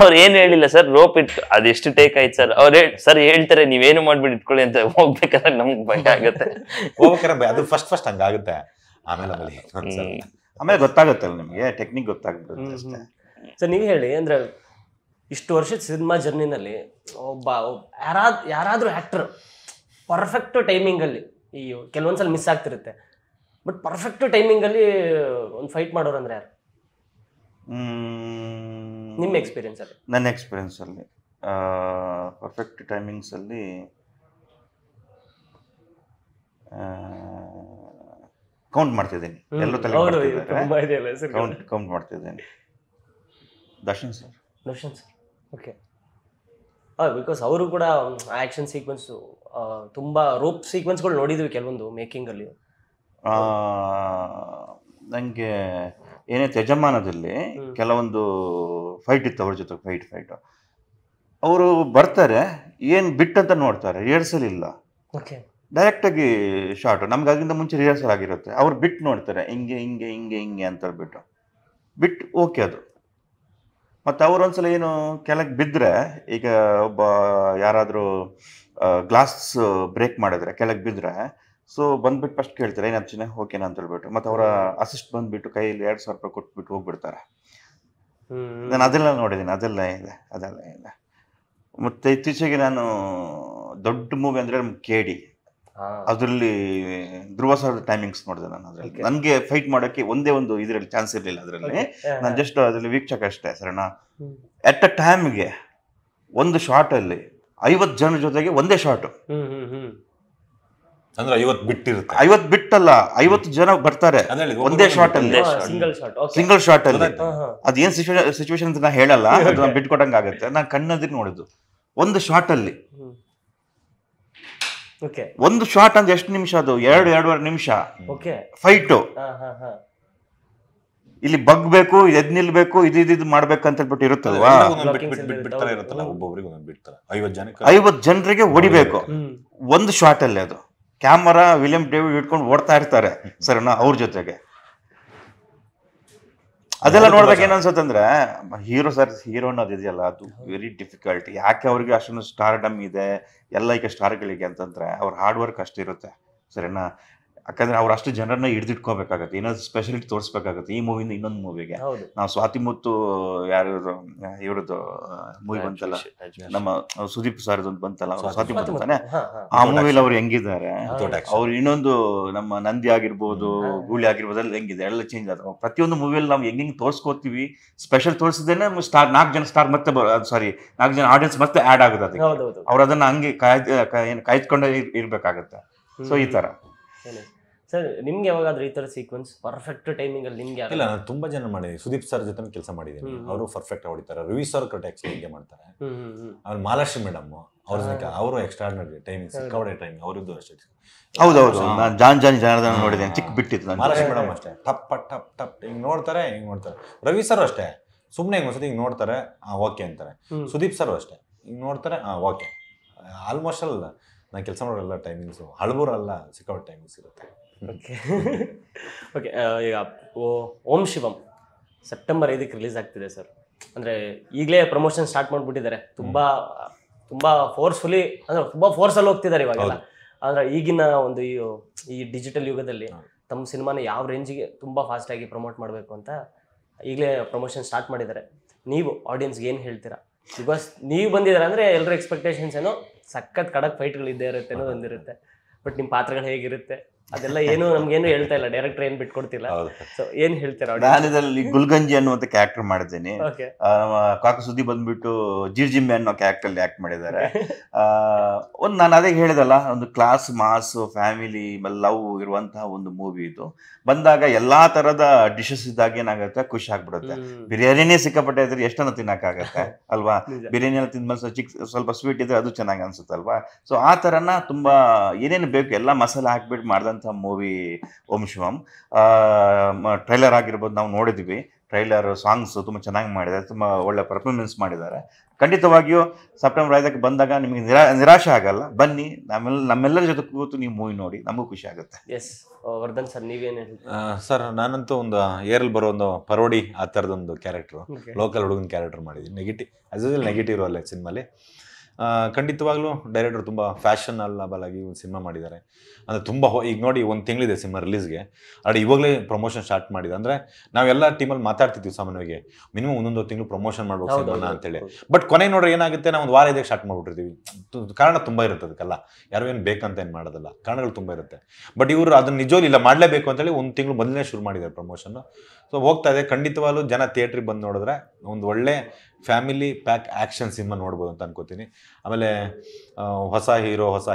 ಅವ್ರು ಏನ್ ಹೇಳಿಲ್ಲ ಸರ್, ರೋಪ್ ಇಟ್ಟು ಅದೆಷ್ಟು ಟೇಕ್ ಆಯ್ತು ಸರ್. ಸರ್ ಹೇಳ್ತಾರೆ ನೀವೇನು ಮಾಡ್ಬಿಟ್ಟು ಇಟ್ಕೊಳ್ಳಿ ಅಂತ. ಹೋಗ್ಬೇಕಾದ್ರೆ ನಮ್ಗೆ ಭಯ ಆಗತ್ತೆ, ಹೋಗ್ಬೇಕಾದ್ರೆ ಅದು ಫಸ್ಟ್ ಹಂಗಾಗುತ್ತೆ. ಆಮೇಲೆ ಗೊತ್ತಾಗತ್ತಲ್ಲ ನಿಮ್ಗೆ, ಟೆಕ್ನಿಕ್ ಗೊತ್ತಾಗ್ಬಿಡುತ್ತೆ ಅಷ್ಟೇ. ಸರ್ ನೀವು ಹೇಳಿ, ಅಂದ್ರೆ ಇಷ್ಟು ವರ್ಷದ ಸಿನಿಮಾ ಜರ್ನಿನಲ್ಲಿ ಯಾರಾದ್ರೂ ಆಕ್ಟರ್ ಪರ್ಫೆಕ್ಟ್ ಟೈಮಿಂಗ್ ಅಲ್ಲಿ, ಈ ಕೆಲವೊಂದ್ಸಲ ಮಿಸ್ ಆಗ್ತಿರುತ್ತೆ, ಬಟ್ ಪರ್ಫೆಕ್ಟ್ ಟೈಮಿಂಗ್ ಅಲ್ಲಿ ಒಂದು ಫೈಟ್ ಮಾಡೋರು ಅಂದ್ರೆ ಯಾರು ನಿಮ್ಮ ಎಕ್ಸ್ಪೀರಿಯನ್ಸ್ ಅಲ್ಲಿ? ನನ್ನ ಎಕ್ಸ್ಪೀರಿಯನ್ಸ್ ಅಲ್ಲಿ ಪರ್ಫೆಕ್ಟ್ ಟೈಮಿಂಗ್ಸ್ ಅಲ್ಲಿ ಕೌಂಟ್ ಮಾಡ್ತಿದ್ದೀನಿ, ಎಲ್ಲರೂ ತಲೆ ಕೌಂಟ್ ಮಾಡ್ತಿದ್ದೀನಿ. ದರ್ಶನ್ ಸರ್. ಓಕೆ. ಬಿಕಾಸ್ ಅವರು ಕೂಡ ಆಕ್ಷನ್ ಸೀಕ್ವೆನ್ಸ್ ತುಂಬಾ ರೋಪ್ ಸೀಕ್ವೆನ್ಸ್ಗಳು ನೋಡಿದ್ವಿ ಕೆಲವೊಂದು ಮೇಕಿಂಗ್ ಅಲ್ಲಿ. ನನಗೆ ಏನೇ ಯಜಮಾನದಲ್ಲಿ ಕೆಲವೊಂದು ಫೈಟ್ ಇತ್ತು, ಅವ್ರ ಜೊತೆ ಫೈಟ್ ಅವರು ಬರ್ತಾರೆ, ಏನು ಬಿಟ್ಟಂತ ನೋಡ್ತಾರೆ, ರಿಹರ್ಸಲ್ ಇಲ್ಲ, ಡೈರೆಕ್ಟಾಗಿ ಶಾರ್ಟ್. ನಮ್ಗೆ ಅದರಿಂದ ಮುಂಚೆ ರಿಹರ್ಸಲ್ ಆಗಿರುತ್ತೆ, ಅವ್ರು ಬಿಟ್ಟು ನೋಡ್ತಾರೆ, ಹಿಂಗೆ ಅಂತ ಬಿಟ್ಟು ಓಕೆ ಅದು. ಮತ್ತು ಅವ್ರು ಒಂದ್ಸಲ ಏನು ಕೆಳಗೆ ಬಿದ್ದರೆ, ಈಗ ಒಬ್ಬ ಯಾರಾದರೂ ಗ್ಲಾಸ್ ಬ್ರೇಕ್ ಮಾಡಿದ್ರೆ ಕೆಳಗೆ ಬಿದ್ದರೆ, ಸೊ ಬಂದ್ಬಿಟ್ಟು ಫಸ್ಟ್ ಕೇಳ್ತಾರೆ ಏನು ಅರ್ಚನೆ ಓಕೆನಾ ಅಂತ ಹೇಳ್ಬಿಟ್ಟು, ಮತ್ತು ಅವರ ಅಸಿಸ್ಟ್ ಬಂದ್ಬಿಟ್ಟು ಕೈಯಲ್ಲಿ 2,000 ರೂಪಾಯಿ ಕೊಟ್ಬಿಟ್ಟು ಹೋಗ್ಬಿಡ್ತಾರೆ. ನಾನು ಅದೆಲ್ಲ ನೋಡಿದ್ದೀನಿ, ಅದೆಲ್ಲ ಇದೆ. ಮತ್ತು ಇತ್ತೀಚೆಗೆ ನಾನು ದೊಡ್ಡ ಮೂವಿ ಅಂದರೆ KD, ಅದರಲ್ಲಿ ಧ್ರುವ ಸರ್ ಟೈಮಿಂಗ್ಸ್ ನೋಡಿದೆ ನಾನು. ಅದರಲ್ಲಿ ನನಗೆ ಫೈಟ್ ಮಾಡೋಕ್ಕೆ ಒಂದೇ ಒಂದು ಇದರಲ್ಲಿ ಚಾನ್ಸ್ ಇರಲಿಲ್ಲ. ಅದರಲ್ಲಿ ನಾನು ಜಸ್ಟ್ ಅದರಲ್ಲಿ ವೀಕ್ಷಕ ಅಷ್ಟೇ ಸರಿನಾ. ಎಟ್ ಅ ಟೈಮ್ಗೆ ಒಂದು ಶಾರ್ಟಲ್ಲಿ 50 ಜನರ ಜೊತೆಗೆ ಒಂದೇ ಶಾರ್ಟು, ಅಂದ್ರೆ 50 ಬಿಟ್ಟಿರುತ್ತೆ. 50 ಬಿಟ್ಟಲ್ಲ, 50 ಜನ ಬರ್ತಾರೆ ಒಂದೇ ಶಾರ್ಟ್ ಅಲ್ಲಿ, ಸಿಂಗಲ್ ಶಾರ್ಟ್ ಅಲ್ಲಿ. ಅದೇನ್ ಸಿಚುವೇಶನ್ ಅಂತ ನಾ ಹೇಳಲ್ಲ, ಅದು ನಾನು ಬಿಟ್ಕೊಟ್ಟಂಗ ಆಗುತ್ತೆ. ನಾನು ಕಣ್ಣೆದುರು ನೋಡಿದ್ದು ಒಂದು ಶಾರ್ಟ್ ಅಲ್ಲಿ. ಒಂದು ಶಾರ್ಟ್ ಅಂದ್ರೆ ಎಷ್ಟು ನಿಮಿಷ ಅದು? 2-2.5 ನಿಮಿಷ ಫೈಟು. ಇಲ್ಲಿ ಬಗ್ಬೇಕು, ಎದ್ ನಿಲ್ಬೇಕು, ಇದು ಮಾಡ್ಬೇಕಂತ ಹೇಳ್ಬಿಟ್ಟು ಇರುತ್ತಲ್ವಾ. 50 ಜನರಿಗೆ ಹೊಡಿಬೇಕು ಒಂದು ಶಾರ್ಟ್ ಅಲ್ಲಿ. ಅದು ಕ್ಯಾಮರಾ ವಿಲಿಯಂ ಡೇವಿಡ್ ಇಟ್ಕೊಂಡು ಓಡ್ತಾ ಇರ್ತಾರೆ ಸರಿನಾ ಅವ್ರ ಜೊತೆಗೆ. ಅದೆಲ್ಲ ನೋಡಿದಾಗ ಏನನ್ಸುತ್ತಂದ್ರೆ ಹೀರೋ ಅನ್ನೋದು ಇದೆಯಲ್ಲ, ಅದು ವೆರಿ ಡಿಫಿಕಲ್ಟ್. ಯಾಕೆ ಅವ್ರಿಗೆ ಅಷ್ಟೊಂದು ಸ್ಟಾರ್ಡಮ್ ಇದೆ ಎಲ್ಲ ಈಗ ಸ್ಟಾರ್ಗಳಿಗೆ ಅಂತಂದ್ರೆ ಅವ್ರ ಹಾರ್ಡ್ ವರ್ಕ್ ಅಷ್ಟಿರುತ್ತೆ ಸರಿನಾ. ಯಾಕಂದ್ರೆ ಅವ್ರು ಅಷ್ಟು ಜನರನ್ನ ಹಿಡಿದಿಟ್ಕೋಬೇಕಾಗತ್ತೆ, ಏನಾದ್ರು ಸ್ಪೆಷಾಲಿಟಿ ತೋರಿಸ್ಬೇಕಾಗತ್ತೆ. ಈ ಮೂವಿಯಿಂದ ಇನ್ನೊಂದು ಮೂವಿಗೆ ನಾವು ಸ್ವಾತಿ ಮುತ್ತು ಯಾರು ಇವ್ರದ್ದು ಮೂವಿ ಬಂತಲ್ಲ, ನಮ್ಮ ಸುದೀಪ್ ಸರ್ ಬಂತಲ್ಲ ಸ್ವಾತಿ ಮುತ್ತು ಅಂತಾನೆ, ಆ ಮೂವಿಲಿ ಅವ್ರು ಹೆಂಗಿದ್ದಾರೆ, ಅವ್ರು ಇನ್ನೊಂದು ನಮ್ಮ ನಂದಿ ಆಗಿರ್ಬೋದು, ಗೂಳಿ ಆಗಿರ್ಬೋದು, ಎಲ್ಲ ಹೆಂಗಿದೆ ಎಲ್ಲ ಚೇಂಜ್ ಆದ. ಪ್ರತಿಯೊಂದು ಮೂವಿಯಲ್ಲಿ ನಾವು ಹೆಂಗೆ ತೋರಿಸ್ಕೋತೀವಿ, ಸ್ಪೆಷಲ್ ತೋರಿಸಿದ್ದೇನೆ ಸ್ಟಾರ್ 4 ಜನ ಸ್ಟಾರ್ ಮತ್ತೆ 4 ಜನ ಆಡಿಯನ್ಸ್ ಮತ್ತೆ ಆಡ್ ಆಗುತ್ತೆ ಅದಕ್ಕೆ. ಅವ್ರು ಅದನ್ನ ಹಂಗೆ ಕಾಯ್ದುಕೊಂಡೇ ಇರ್ಬೇಕಾಗತ್ತೆ. ಸೊ ಈ ತರ ಸರ್ ನಿಮ್ಗೆ ಯಾವಾಗಾದ್ರೂ ಈ ತರ ಸೀಕ್ವೆನ್ಸ್ ಪರ್ಫೆಕ್ಟ್ ಟೈಮಿಂಗ್ ಅಲ್ಲಿ ನಿಮ್ಗೆ ಇಲ್ಲ, ನಾನು ತುಂಬಾ ಜನ ಮಾಡಿದ್ದೀನಿ. ಸುದೀಪ್ ಸರ್ ಜೊತೆ ಕೆಲಸ ಮಾಡಿದ್ದೀನಿ, ಅವರು ಪರ್ಫೆಕ್ಟ್ ಹೊಡಿತಾರೆ. ರವಿ ಸರ್ ಕರೆಕ್ಟ್ ಹಿಂಗೆ ಮಾಡ್ತಾರೆ. ಆಮೇಲೆ ಮಹಾಲಕ್ಷ್ಮಿ ಮೇಡಮ್ ಅವರು ಎಕ್ಸ್ಟ್ರಾರ್ಡಿನರಿ ಟೈಮಿಂಗ್, ಸಿಕ್ಕಾಪಟ್ಟೆ ಟೈಮಿಂಗ್ ಅವರಿದ್ದು ಅಷ್ಟೇ. ಹೌದೌದು, ನಾನು ಜಾನಿ ಜನಾರ್ದನ ನೋಡಿದ್ದೇನೆ, ಚಿಕ್ಕ ಬಿಟ್ಟಿತ್ತು. ಮಹಾಲಕ್ಷ್ಮಿ ಮೇಡಮ್ ಅಷ್ಟೇ ಟಪ್ ಟಪ್ ಟಪ್ ಹಿಂಗೆ ನೋಡ್ತಾರೆ, ಹಿಂಗೆ ನೋಡ್ತಾರೆ. ರವಿ ಸರ್ ಅಷ್ಟೇ ಸುಮ್ಮನೆ ಹಿಂಗೆ ಒಂದ್ಸತಿ ಹಿಂಗೆ ನೋಡ್ತಾರೆ, ಓಕೆ ಅಂತಾರೆ. ಸುದೀಪ್ ಸರ್ ಅಷ್ಟೇ ಹಿಂಗೆ ನೋಡ್ತಾರೆ, ಓಕೆ. ಆಲ್ಮೋಸ್ಟ್ ಅಲ್ಲ ನಾನು ಕೆಲಸ ಮಾಡೋರೆಲ್ಲ ಟೈಮಿಂಗ್ಸು ಹಳಬರಲ್ಲ, ಸಿಕ್ಕಾಪಟ್ಟೆ ಟೈಮಿಂಗ್ಸ್ ಇರುತ್ತೆ. ಓಕೆ ಓಕೆ, ಈಗ ಓಂ ಶಿವಂ ಸೆಪ್ಟೆಂಬರ್ 5ಕ್ಕೆ ರಿಲೀಸ್ ಆಗ್ತಿದೆ ಸರ್. ಅಂದರೆ ಈಗಲೇ ಪ್ರಮೋಷನ್ ಸ್ಟಾರ್ಟ್ ಮಾಡಿಬಿಟ್ಟಿದ್ದಾರೆ, ತುಂಬ ಫೋರ್ಸ್ಫುಲಿ, ಅಂದರೆ ತುಂಬ ಫೋರ್ಸಲ್ಲಿ ಹೋಗ್ತಿದ್ದಾರೆ ಇವಾಗೆಲ್ಲ. ಅಂದರೆ ಈಗಿನ ಒಂದು ಈ ಡಿಜಿಟಲ್ ಯುಗದಲ್ಲಿ ತಮ್ಮ ಸಿನಿಮಾನ ಯಾವ ರೇಂಜಿಗೆ ತುಂಬ ಫಾಸ್ಟಾಗಿ ಪ್ರಮೋಟ್ ಮಾಡಬೇಕು ಅಂತ ಈಗಲೇ ಪ್ರಮೋಷನ್ ಸ್ಟಾರ್ಟ್ ಮಾಡಿದ್ದಾರೆ. ನೀವು ಆಡಿಯನ್ಸ್ಗೆ ಏನು ಹೇಳ್ತೀರಾ? ಬಿಕಾಸ್ ನೀವು ಬಂದಿದ್ದಾರೆ ಅಂದರೆ ಎಲ್ಲರ ಎಕ್ಸ್ಪೆಕ್ಟೇಷನ್ಸ್ ಏನೋ ಸಖತ್ ಕಡಕ್ ಫೈಟ್ಗಳು ಇದ್ದೇ ಇರುತ್ತೆ ಅನ್ನೋದು ಒಂದಿರುತ್ತೆ. ಬಟ್ ನಿಮ್ಮ ಪಾತ್ರಗಳು ಹೇಗಿರುತ್ತೆ ಅದೆಲ್ಲ ಏನು ನಮ್ಗೇನು ಹೇಳ್ತಾ ಇಲ್ಲ, ಡೈರೆಕ್ಟರ್ ಏನು ಬಿಟ್ಕೊಡ್ತಿಲ್ಲ. ಸೊ ಏನು ಹೇಳ್ತೀರಾ? ನಾನು ಇದರಲ್ಲಿ ಗುಲ್ಗಂಜಿ ಅನ್ನುವಂಥ ಕ್ಯಾರೆಕ್ಟರ್ ಮಾಡಿದ್ದೀನಿ. ಕಾಕು ಸುದ್ದಿ ಬಂದ್ಬಿಟ್ಟು ಜಿರ್ಜಿಮ್ಮೆ ಅನ್ನೋ ಕ್ಯಾರೆಕ್ಟರ್ ಅಲ್ಲಿ ಆಕ್ಟ್ ಮಾಡಿದ್ದಾರೆ. ಒಂದು ನಾನು ಅದೇ ಹೇಳಿದಲ್ಲ, ಒಂದು ಕ್ಲಾಸ್ ಮಾಸ್ ಫ್ಯಾಮಿಲಿ ಲವ್ ಇರುವಂತಹ ಒಂದು ಮೂವಿ ಇದು. ಬಂದಾಗ ಎಲ್ಲಾ ತರದ ಡಿಶಸ್ ಇದ್ದಾಗ ಏನಾಗುತ್ತೆ, ಖುಷಿ ಆಗ್ಬಿಡುತ್ತೆ. ಬಿರಿಯಾನಿನೇ ಸಿಕ್ಕಾಪಟ್ಟೆ ಇದ್ರೆ ಎಷ್ಟನ್ನು ತಿನ್ನಕ್ಕಾಗತ್ತೆ ಅಲ್ವಾ? ಬಿರಿಯಾನಿ ಎಲ್ಲ ತಿಂದ್ಮೇಲೆ ಸ್ವಲ್ಪ ಸ್ವೀಟ್ ಇದ್ರೆ ಅದು ಚೆನ್ನಾಗಿ ಅನ್ಸುತ್ತಲ್ವಾ? ಸೊ ಆ ಥರನ ತುಂಬಾ ಏನೇನು ಬೇಕು ಎಲ್ಲ ಮಸಾಲೆ ಹಾಕ್ಬಿಟ್ಟು ಮಾಡಿದಂಥ ಮೂವಿ ಓಂ ಶಿವಂ. ಟ್ರೈಲರ್ ಆಗಿರ್ಬೋದು, ನಾವು ನೋಡಿದ್ವಿ. ಟ್ರೈಲರ್ ಸಾಂಗ್ಸ್ ತುಂಬ ಚೆನ್ನಾಗಿ ಮಾಡಿದ್ದಾರೆ, ತುಂಬ ಒಳ್ಳೆ ಪರ್ಫಾರ್ಮೆನ್ಸ್ ಮಾಡಿದ್ದಾರೆ. ಖಂಡಿತವಾಗಿಯೂ ಸೆಪ್ಟೆಂಬರ್ 5ಕ್ಕೆ ಬಂದಾಗ ನಿಮಗೆ ನಿರಾಶೆ ಆಗಲ್ಲ. ಬನ್ನಿ, ನಮ್ಮೆಲ್ಲರ ಜೊತೆ ಕೂತು ನೀವು ಮೂವಿ ನೋಡಿ, ನಮಗೂ ಖುಷಿ ಆಗುತ್ತೆ. ಎಸ್ ವರ್ಧನ್ ಸರ್, ನೀವೇನು ಹೇಳಿ? ಸರ್, ನಾನಂತೂ ಒಂದು ಏರಲ್ಲಿ ಬರೋ ಒಂದು ಪರೋಡಿ ಆ ಥರದೊಂದು ಕ್ಯಾರೆಕ್ಟ್ರು, ಲೋಕಲ್ ಹುಡುಗನ ಕ್ಯಾರೆಕ್ಟರ್ ಮಾಡಿದ್ದೀನಿ. ನೆಗೆಟಿವ್ ರೋಲ್ ಸಿನಿಮಾಲಿ. ಖಂಡಿತವಾಗ್ಲೂ ಡೈರೆಕ್ಟರ್ ತುಂಬ ಫ್ಯಾಷನಬಲ್ ಆಗಿ ಒಂದು ಸಿನಿಮಾ ಮಾಡಿದ್ದಾರೆ. ಅಂದರೆ ತುಂಬ ಈಗ ನೋಡಿ, ಒಂದು ತಿಂಗಳಿದೆ ಸಿನಿಮಾ ರಿಲೀಸ್ಗೆ, ಅದು ಇವಾಗಲೇ ಪ್ರಮೋಷನ್ ಸ್ಟಾರ್ಟ್ ಮಾಡಿದೆ. ಅಂದರೆ ನಾವೆಲ್ಲ ಟೀಮಲ್ಲಿ ಮಾತಾಡ್ತಿದ್ವಿ ಸಾಮಾನ್ಯವಾಗಿ, ಮಿನಿಮಮ್ ಒಂದೊಂದು ತಿಂಗಳು ಪ್ರಮೋಷನ್ ಮಾಡ್ಬೇಕು ಸಿನಿಮಾನ ಅಂತೇಳಿ. ಬಟ್ ಕೊನೆ ನೋಡ್ರಿ ಏನಾಗುತ್ತೆ, ನಾವು ಒಂದು ವಾರ ಇದಕ್ಕೆ ಸ್ಟಾರ್ಟ್ ಮಾಡ್ಬಿಟ್ಟಿರ್ತೀವಿ. ಕಾರಣ ತುಂಬ ಇರುತ್ತೆ ಅದಕ್ಕೆಲ್ಲ, ಯಾರು ಏನು ಬೇಕಂತ ಏನು ಮಾಡೋದಿಲ್ಲ, ಕಾರಣಗಳು ತುಂಬ ಇರುತ್ತೆ. ಬಟ್ ಇವರು ಅದನ್ನು ನಿಜವಾಗ್ಲೂ ಇಲ್ಲ ಮಾಡಲೇಬೇಕು ಅಂತೇಳಿ ಒಂದು ತಿಂಗಳು ಮೊದಲನೇ ಶುರು ಮಾಡಿದ್ದಾರೆ ಪ್ರಮೋಷನ್ನು. ಸೊ ಹೋಗ್ತಾ ಇದೆ. ಖಂಡಿತವಾಗ್ಲೂ ಜನ ಥಿಯೇಟ್ರಿಗೆ ಬಂದು ನೋಡಿದ್ರೆ ಒಂದು ಒಳ್ಳೆ ಫ್ಯಾಮಿಲಿ ಪ್ಯಾಕ್ ಆ್ಯಕ್ಷನ್ ಸಿನಿಮಾ ನೋಡ್ಬೋದು ಅಂತ ಅನ್ಕೋತೀನಿ. ಆಮೇಲೆ ಹೊಸ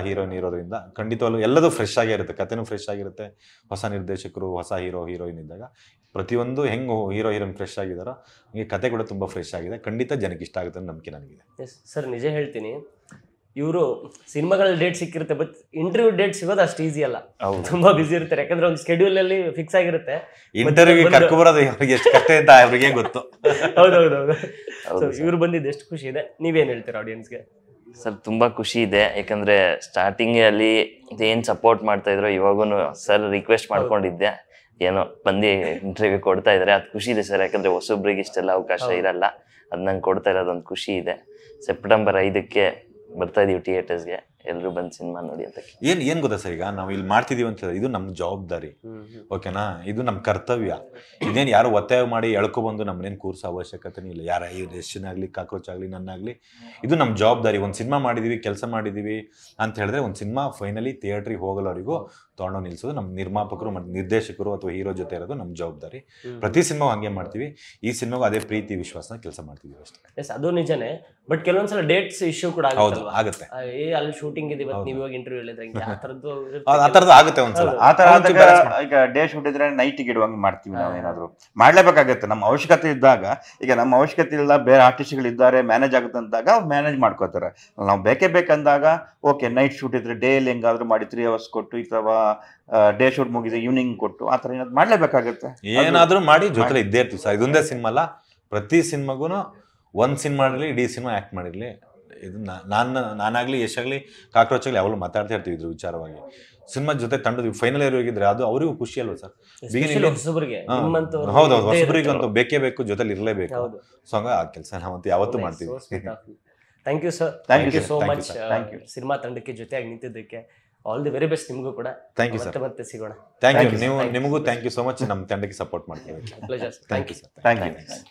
ಹೀರೋಯಿನ್ ಇರೋದ್ರಿಂದ ಖಂಡಿತವಾಗ್ಲೂ ಎಲ್ಲದೂ ಫ್ರೆಶ್ ಆಗೇ ಇರುತ್ತೆ, ಕಥೆನೂ ಫ್ರೆಶ್ ಆಗಿರುತ್ತೆ. ಹೊಸ ನಿರ್ದೇಶಕರು, ಹೊಸ ಹೀರೋಯಿನ್ ಇದ್ದಾಗ ಪ್ರತಿಯೊಂದು ಹೆಂಗೆ ಹೀರೋಯಿನ್ ಫ್ರೆಶ್ ಆಗಿದ್ದಾರೋ ಹಂಗೆ ಕತೆ ಕೂಡ ತುಂಬ ಫ್ರೆಶ್ ಆಗಿದೆ. ಖಂಡಿತ ಜನಕ್ಕೆ ಇಷ್ಟ ಆಗುತ್ತೆ ಅನ್ನೋ ನಂಬಿಕೆ ನನಗಿದೆ. ಎಸ್ ಸರ್, ನಿಜ ಹೇಳ್ತೀನಿ, ಇವರು ಸಿನಿಮಾಗಳ ಡೇಟ್ ಸಿಕ್ಕಿರುತ್ತೆ, ಬಟ್ ಇಂಟರ್ವ್ಯೂ ಡೇಟ್ ಸಿಗೋದು ಅಷ್ಟು ಈಸಿ ಅಲ್ಲ, ತುಂಬಾ ಬಿಸಿ ಇರ್ತಾರೆ. ಯಾಕಂದ್ರೆ ಒಂದು ಸ್ಕೆಡ್ಯೂಲ್ ಅಲ್ಲಿ ಫಿಕ್ಸ್ ಆಗಿರುತ್ತೆ. ಇಂಟರ್ವ್ಯೂ ಕರ್ಕೊಬರೋದು ಅವ್ರಿಗೆ ಎಷ್ಟು ಕಷ್ಟ ಅಂತ ಅವ್ರಿಗೆ ಗೊತ್ತು. ಹೌದೌದೌದು. ಸೊ ಇವ್ರು ಬಂದಿದ್ದು ಎಷ್ಟು ಖುಷಿ ಇದೆ, ನೀವೇನ್ ಹೇಳ್ತೀರಾ ಆಡಿಯನ್ಸ್ಗೆ? ಸರ್ ತುಂಬಾ ಖುಷಿ ಇದೆ, ಯಾಕಂದ್ರೆ ಸ್ಟಾರ್ಟಿಂಗ್ ಅಲ್ಲಿ ಏನ್ ಸಪೋರ್ಟ್ ಮಾಡ್ತಾ ಇದ್ರು, ಇವಾಗೂ ಸರ್ ರಿಕ್ವೆಸ್ಟ್ ಮಾಡ್ಕೊಂಡಿದ್ದೆ, ಏನೋ ಬಂದು ಇಂಟರ್ವ್ಯೂ ಕೊಡ್ತಾ ಇದಾರೆ, ಅದು ಖುಷಿ ಇದೆ ಸರ್. ಯಾಕಂದ್ರೆ ಹೊಸೊಬ್ರಿಗೆ ಇಷ್ಟೆಲ್ಲ ಅವಕಾಶ ಇರಲ್ಲ, ಅದ್ ನಂಗೆ ಕೊಡ್ತಾ ಇರೋದೊಂದು ಖುಷಿ ಇದೆ. ಸೆಪ್ಟೆಂಬರ್ 5ಕ್ಕೆ ಬರ್ತಾ ಇದೀವಿ ಥಿಯೇಟರ್ಸ್ಗೆ, ಎಲ್ಲರೂ ಬಂದು ಸಿನಿಮಾ ನೋಡಿ ಅಂತ. ಏನ್ ಗೊತ್ತಾ ಸರ್, ಈಗ ನಾವು ಇಲ್ಲಿ ಮಾಡ್ತಿದೀವಿ ಅಂತ ಇದು ನಮ್ಮ ಜವಾಬ್ದಾರಿ, ಓಕೆನಾ? ಇದು ನಮ್ಮ ಕರ್ತವ್ಯ. ಇದೇನು ಯಾರು ಒತ್ತಾಯ ಮಾಡಿ ಎಳ್ಕೊಬಂದು ನಮ್ಮನೇನು ಕೂರ್ಸೋ ಅವಶ್ಯಕತೆನೇ ಇಲ್ಲ. ಯಾರ ರೆಸ್ಟಿನಾಗಲಿ ಕಾಕ್ರೋಚ್ ಆಗಲಿ ನನ್ನಾಗಲಿ, ಇದು ನಮ್ಮ ಜವಾಬ್ದಾರಿ. ಒಂದು ಸಿನಿಮಾ ಮಾಡಿದೀವಿ, ಕೆಲಸ ಮಾಡಿದೀವಿ ಅಂತ ಹೇಳಿದ್ರೆ ಒಂದು ಸಿನಿಮಾ ಫೈನಲಿ ಥಿಯೇಟ್ರಿಗೆ ಹೋಗಲ್ಲವರಿಗೂ ತೊಗೊಂಡು ನಿಲ್ಸೋದು ನಮ್ಮ ನಿರ್ಮಾಪಕರು ಮತ್ತು ನಿರ್ದೇಶಕರು ಅಥವಾ ಹೀರೋ ಜೊತೆ ಇರೋದು ನಮ್ಮ ಜವಾಬ್ದಾರಿ. ಪ್ರತಿ ಸಿನಿಮಾಗೂ ಹಂಗೆ ಮಾಡ್ತೀವಿ. ಈ ಸಿನಿಮಾಗೂ ಅದೇ ಪ್ರೀತಿ ವಿಶ್ವಾಸನ ಕೆಲಸ ಮಾಡ್ತಿದೀವಿ ಅಷ್ಟೇ. ಎಸ್, ಅದು ನಿಜನೇ. ಬಟ್ ಕೆಲವೊಂದ್ಸಲ ಡೇಟ್ಸ್ ಇಶ್ಯೂ ಕೂಡ ಆಗುತ್ತೆ. ಅಲ್ಲಿ ಶೂಟಿಂಗ್ ಇದೆ, ನೀವು ಇವಾಗ ಇಂಟರ್ವ್ಯೂ ಹೇಳಿದ್ರೆ ಆ ಥರದ್ದು ಆಗುತ್ತೆ ಒಂದ್ಸಲ. ಆ ಥರ ಈಗ ಡೇ ಶೂಟ್ ಇದ್ರೆ ನೈಟಿಗೆ ಇಡುವಂಗೆ ಮಾಡ್ತೀವಿ. ನಾವೇನಾದ್ರು ಮಾಡ್ಲೇಬೇಕಾಗತ್ತೆ ನಮ್ಮ ಅವಶ್ಯಕತೆ ಇದ್ದಾಗ. ಈಗ ನಮ್ಮ ಅವಶ್ಯಕತೆ ಇಲ್ಲ, ಬೇರೆ ಆರ್ಟಿಸ್ಟ್ಗಳು ಇದ್ದಾರೆ, ಮ್ಯಾನೇಜ್ ಆಗುತ್ತೆ ಅಂದಾಗ ಅವ್ರು ಮ್ಯಾನೇಜ್ ಮಾಡ್ಕೋತಾರೆ. ನಾವು ಬೇಕೇ ಬೇಕಂದಾಗ ಓಕೆ, ನೈಟ್ ಶೂಟ್ ಇದ್ರೆ ಡೇಲಿ ಹೆಂಗಾದ್ರೂ ಮಾಡಿ 3 hours ಕೊಟ್ಟು, ಅಥವಾ ಡೇ ಶೂಟ್ ಮುಗಿದ್ರೆ ಈವ್ನಿಂಗ್ ಕೊಟ್ಟು, ಆ ಥರ ಏನಾದ್ರು ಮಾಡ್ಲೇಬೇಕಾಗತ್ತೆ. ಏನಾದ್ರೂ ಮಾಡಿ ಜೊತೆ ಇದ್ದೇ ಇರ್ತೀವಿ ಸರ್. ಇದೊಂದೇ ಸಿನಿಮಾ ಅಲ್ಲ, ಪ್ರತಿ ಸಿನಿಮಾಗೂ ಒಂದು ಸಿನಿಮಾ ಮಾಡಿರಲಿ, ಇಡೀ ಸಿನಿಮಾ ಆ್ಯಕ್ಟ್ ಮಾಡಿರಲಿ, ಇದು ನಾನಾಗಲಿ ಯಶಾಗಲಿ ಕಾಕ್ರೋಚ್ ಆಗಲಿ ಯಾವಾಗಲೂ ಮಾತಾಡ್ತಾ ಇರ್ತೀವಿ ಇದ್ರ ವಿಚಾರವಾಗಿ. ಸಿನಿಮಾ ಜೊತೆ ತಂಡದ ಫೈನಲ್ ಇಯರ್ ಹೋಗಿದ್ರೆ ಅದು ಅವರಿಗೂ ಖುಷಿ ಅಲ್ವಾ ಸರ್? ಹೌದೌದು, ಹೊಸಬರಿಗಂತೂ ಬೇಕೇ ಬೇಕು, ಜೊತೆಲಿ ಇರಲೇಬೇಕು. ಸೊ ಹಂಗ ಆ ಕೆಲಸ ನಾವಂತೂ ಯಾವತ್ತೂ ಮಾಡ್ತೀವಿ. Thank you sir, thank you so much cinema ತಂಡಕ್ಕೆ ಜೊತೆಯಾಗಿ ನಿಂತಿದ್ದಕ್ಕೆ. ಆಲ್ ದಿ ವೆರಿ ಬೆಸ್ಟ್ ನಿಮಗೂ ಕೂಡ. ಥ್ಯಾಂಕ್ ಯು ಸರ್, ಮತ್ತೆ ಸಿಗೋಣ. Thank you. ನಿಮಗೂ ಥ್ಯಾಂಕ್ ಯು ಸೋ ಮಚ್ ನಮ್ಮ ತಂಡಕ್ಕೆ ಸಪೋರ್ಟ್ ಮಾಡ್ತೀವಿ. Pleasure. Thank you sir. Thank you.